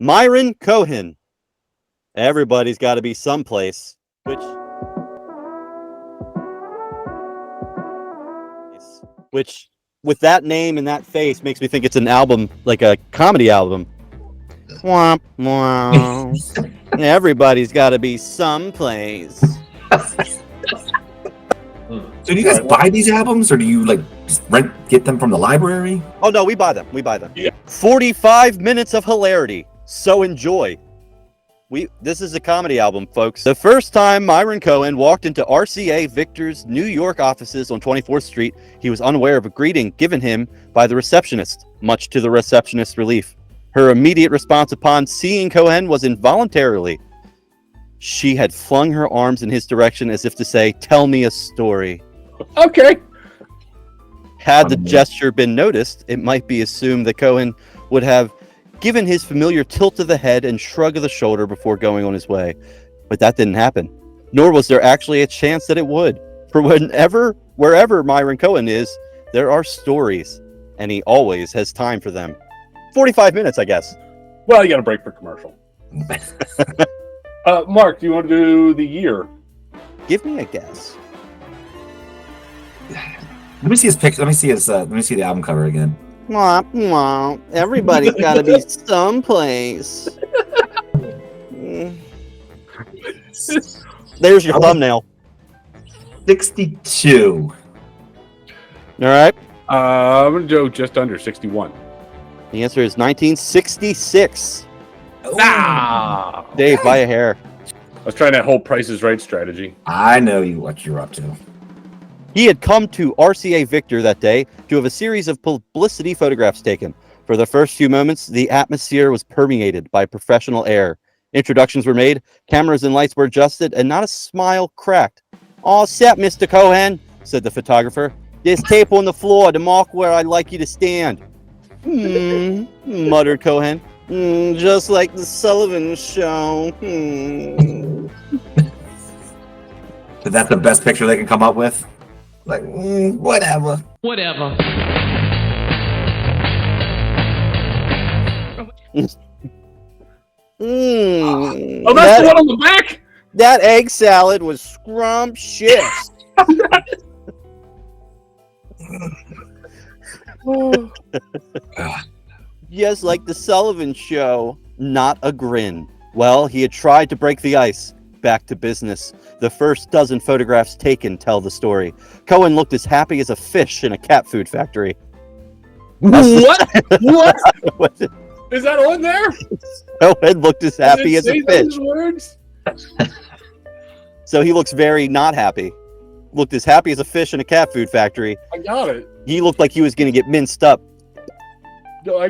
MYRON COHEN. Everybody's got to be someplace. Which, with that name and that face, makes me think it's an album, like a comedy album. Womp, womp. Everybody's got to be someplace. So do you guys buy these albums, or do you like get them from the library? Oh no, we buy them. We buy them. Yeah. 45 minutes of hilarity. So enjoy. This is a comedy album, folks. The first time MYRON COHEN walked into RCA Victor's New York offices on 24th Street, he was unaware of a greeting given him by the receptionist, much to the receptionist's relief. Her immediate response upon seeing COHEN was involuntarily. She had flung her arms in his direction as if to say, "Tell me a story." Okay. Had the gesture been noticed, it might be assumed that COHEN would have given his familiar tilt of the head and shrug of the shoulder before going on his way. But that didn't happen. Nor was there actually a chance that it would. For wherever MYRON COHEN is, there are stories, and he always has time for them. 45 minutes, I guess. Well, you got a break for commercial. Mark, do you want to do the year? Give me a guess. Let me see his picture. Let me see his. Let me see the album cover again. Womp, womp. Everybody's got to be someplace. There's your thumbnail. 62. All right. I'm going to go just under 61. The answer is 1966. Ah! Dave, buy a hair. I was trying that whole Price is Right strategy. I know what you're up to. He had come to RCA Victor that day to have a series of publicity photographs taken. For the first few moments, the atmosphere was permeated by professional air. Introductions were made, cameras and lights were adjusted, and not a smile cracked. "All set, Mr. COHEN," said the photographer. "There's tape on the floor to mark where I'd like you to stand." Muttered COHEN. Just like the Sullivan Show. Is that the best picture they can come up with? Like, whatever. Whatever. Oh, that's the one on the back? That egg salad was scrumptious. Just like the Sullivan Show. Not a grin. Well, he had tried to break the ice. Back to business. The first dozen photographs taken tell the story. COHEN looked as happy as a fish in a cat food factory. What? What? Is that on there? COHEN looked as happy as a fish. Words? So he looks very not happy. Looked as happy as a fish in a cat food factory. I got it. He looked like he was going to get minced up. No,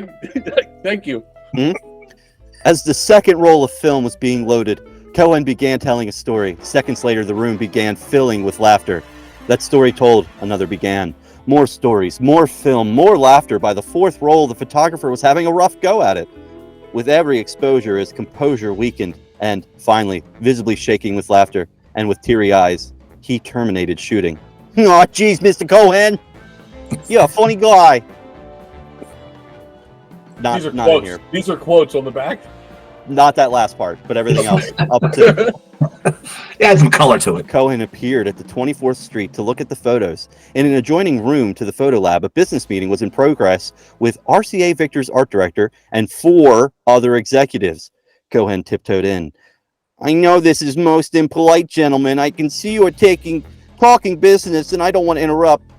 thank you. As the second roll of film was being loaded, COHEN began telling a story. Seconds later, the room began filling with laughter. That story told, another began. More stories, more film, more laughter. By the fourth roll, the photographer was having a rough go at it. With every exposure, his composure weakened, and finally, visibly shaking with laughter, and with teary eyes, he terminated shooting. "Oh, jeez, Mr. COHEN, you're a funny guy." These are not quotes. in here. These are quotes on the back. Not that last part, but everything else. Up to Yeah, add some color to it. COHEN appeared at the 24th Street to look at the photos. In an adjoining room to the photo lab, a business meeting was in progress with RCA Victor's art director and 4 other executives. COHEN tiptoed in. "I know this is most impolite, gentlemen. I can see you are talking business, and I don't want to interrupt.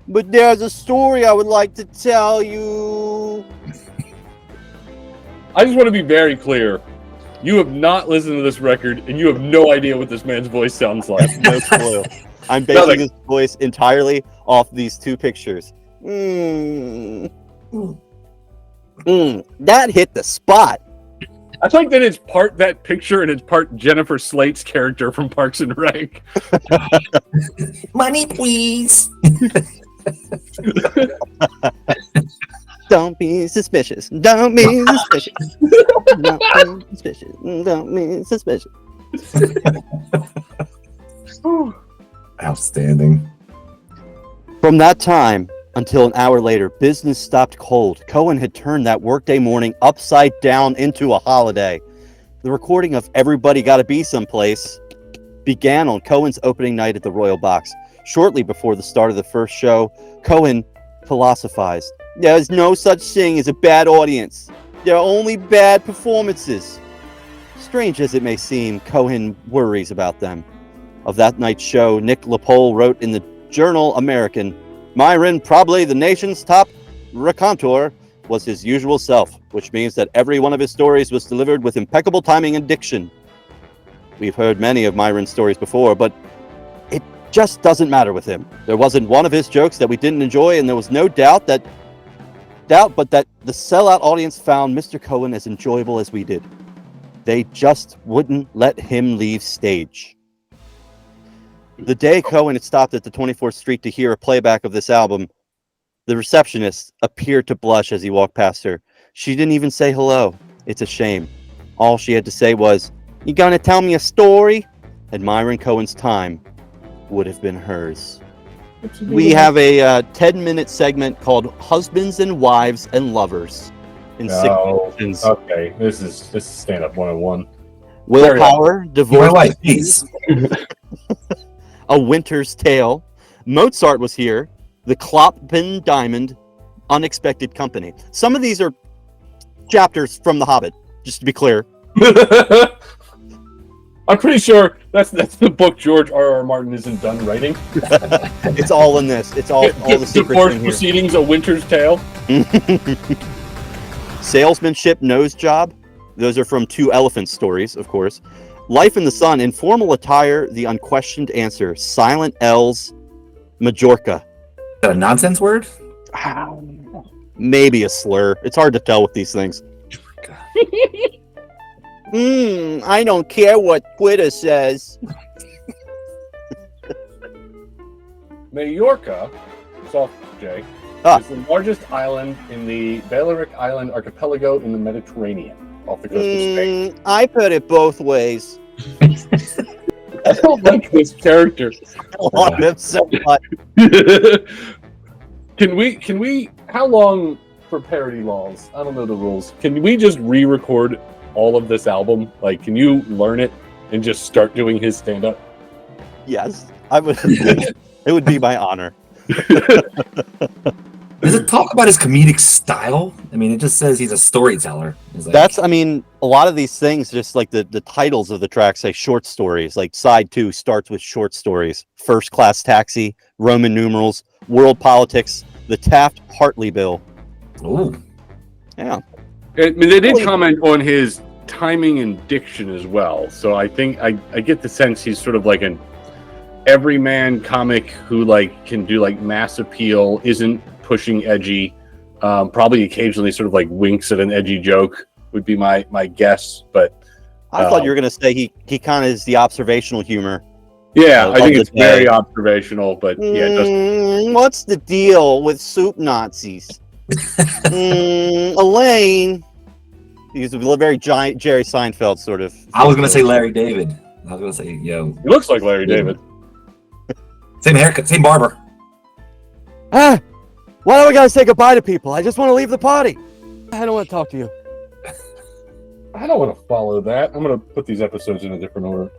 But there's a story I would like to tell you." I just want to be very clear. You have not listened to this record, and you have no idea what this man's voice sounds like. No clue. I'm basing his voice entirely off these 2 pictures. That hit the spot. I think that it's part that picture and it's part Jennifer Slate's character from Parks and Rec. Money, please. Don't be suspicious. Don't be suspicious. Don't be suspicious. Don't be suspicious. Outstanding. From that time, Until an hour later, business stopped cold. Cohen had turned that workday morning upside down into a holiday. The recording of Everybody Gotta Be Someplace began on Cohen's opening night at the Royal Box. Shortly before the start of the first show, Cohen philosophized, "There's no such thing as a bad audience. There are only bad performances." Strange as it may seem, Cohen worries about them. Of that night's show, Nick LaPole wrote in the Journal American, "Myron, probably the nation's top raconteur, was his usual self, which means that every one of his stories was delivered with impeccable timing and diction." We've heard many of Myron's stories before, but it just doesn't matter with him. There wasn't one of his jokes that we didn't enjoy, and there was no doubt but that the sellout audience found Mr. Cohen as enjoyable as we did. They just wouldn't let him leave stage. The day Cohen had stopped at the 24th Street to hear a playback of this album, the receptionist appeared to blush as he walked past her. She didn't even say hello. It's a shame. All she had to say was, "You gonna tell me a story?" And Myron Cohen's time would have been hers. We have a 10-minute segment called Husbands and Wives and Lovers. In sections. Okay, this is stand-up 101. Willpower, divorce, My wife, please. A Winter's Tale. Mozart was here. The Kloppen Diamond, Unexpected Company. Some of these are chapters from The Hobbit, just to be clear. I'm pretty sure that's the book George R.R. Martin isn't done writing. It's all in this. It's all the secrets Divorce in here. Proceedings, A Winter's Tale. Salesmanship, Nose Job. Those are from Two Elephant Stories, of course. Life in the Sun, Informal Attire, The Unquestioned Answer, Silent L's, Majorca. Is that a nonsense word? Maybe a slur. It's hard to tell with these things. I don't care what Twitter says. Majorca, soft J, is the largest island in the Balearic Island archipelago in the Mediterranean, off the coast of Spain. I put it both ways. I don't like this character. I love him so much. Can we, how long for parody laws? I don't know the rules. Can we just re-record all of this album? Like, can you learn it and just start doing his stand-up? Yes, I would. It would be my honor. Does it talk about his comedic style? I mean, it just says he's a storyteller. It's like, That's, I mean, a lot of these things, just like the titles of the tracks say short stories. Like side 2 starts with short stories. First Class Taxi, Roman numerals, World Politics, the Taft-Hartley Bill. ooh. Yeah. I mean, they did comment on his timing and diction as well. So I think I get the sense he's sort of like an everyman comic who like can do like mass appeal, isn't pushing edgy, probably occasionally sort of like winks at an edgy joke would be my guess. But I thought you were going to say he kind of is the observational humor. Yeah, I think it's the very observational, but yeah, it doesn't. What's the deal with soup Nazis? Elaine. He's a very giant Jerry Seinfeld sort of. I was going to say Larry David. I was going to say, yo. He looks like Larry David. Same haircut, same barber. Why do I gotta say goodbye to people? I just want to leave the party. I don't want to talk to you. I don't want to follow that. I'm going to put these episodes in a different order.